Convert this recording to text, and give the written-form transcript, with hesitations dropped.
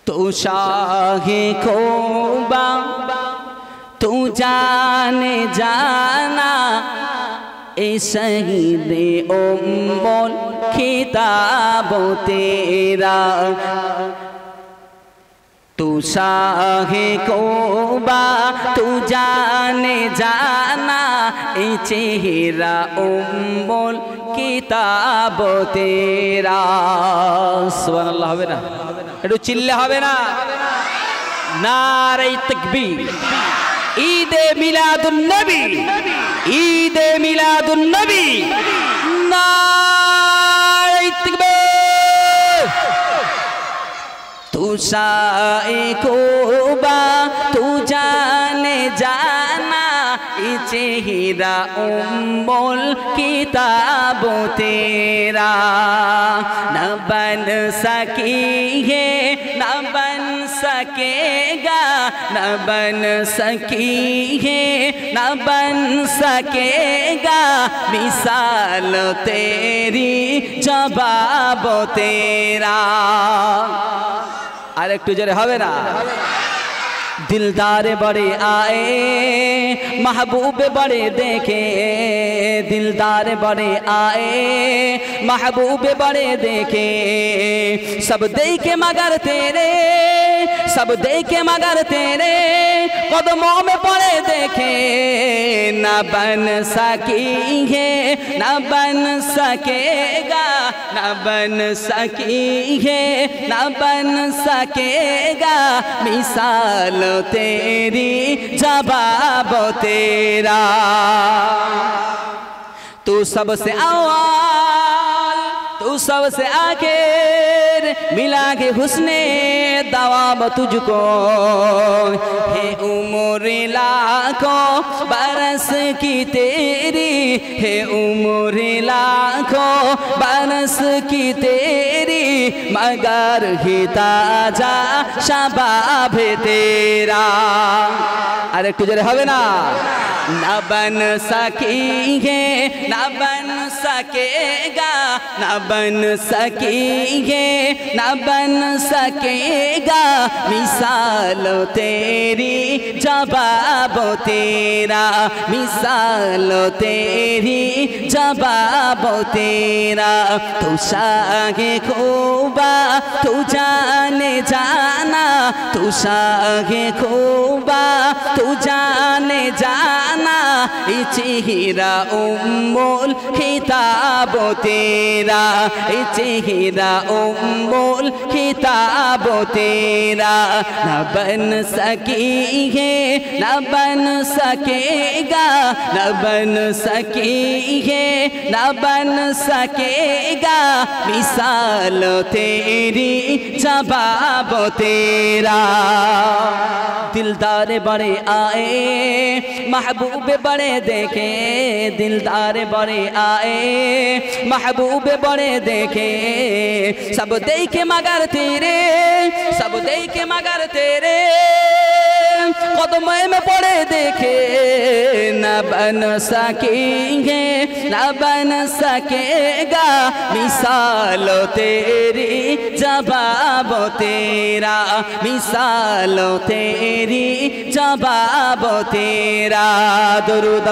तू शाहे खोबा तू जाने जाना ए शहीदे उम्मुल खिताबो तेरा। तू शाहे खोबा तू जाने जाना ए चेहरा उम्मुल किताबो तेरा। सुबहानाल्लाह হবে না একটু চিল্লে হবে না নারে তাকবীর। ঈদে মিলাদুন নবী ঈদে মিলাদুন নবী নারে তাকবীর। तू शाए कोबा तू जाने जाना ये चेहरा उम्मुल किताबो तेरा। न बन सकी है न बन सकेगा न बन सकी है न बन सकेगा मिसाल तेरी जवाब तेरा। আর একটু জোরে হবে না दिलदार बड़े आए महबूब बड़े देखे दिलदार बड़े आए महबूब बड़े देखे सब देखे मगर तेरे सब देखे मगर तेरे कदमों में पड़े देखे न बन सकी है न बन सकेगा न बन सकी है न बन सकेगा मिसाल तेरी जवाब तेरा। तू सबसे अव्वल तू सबसे आखिर मिला के हुस्ने दवाब तुझको है उम्र लाखों बरस की तेरी है उम्र लाखों बरस की तेरी मगर ही ताजा शबाब तेरा। अरे कुछ হবে না न बन सकी है न बन सकेगा न बन सकी है न बन सकेगा मिसाल तेरी जवाब तेरा मिसाल तेरी जवाब तेरा। तू शाहे खूबा तू जाने जाना तू शाहे खूबा तू जाने जाना ये चेहरा उम्मुल खिताब तेरा ये चेहरा उम्मुल खिताब तेरा। न बन सकी है न बन सकेगा न बन सकी है न बन सकेगा मिसाल तेरी जवाब तेरा। दिलदार बड़े आए महबूब बड़े देखे दिलदार बड़े आए महबूब बड़े देखे सब देखे मगर तेरे सब देखे मगर तेरे कदमों में पड़े देखे न बन सकेंगे न बन सकेगा मिसाल तेरी जवाब तेरा मिसाल तेरी जवाब तेरा। दुरूद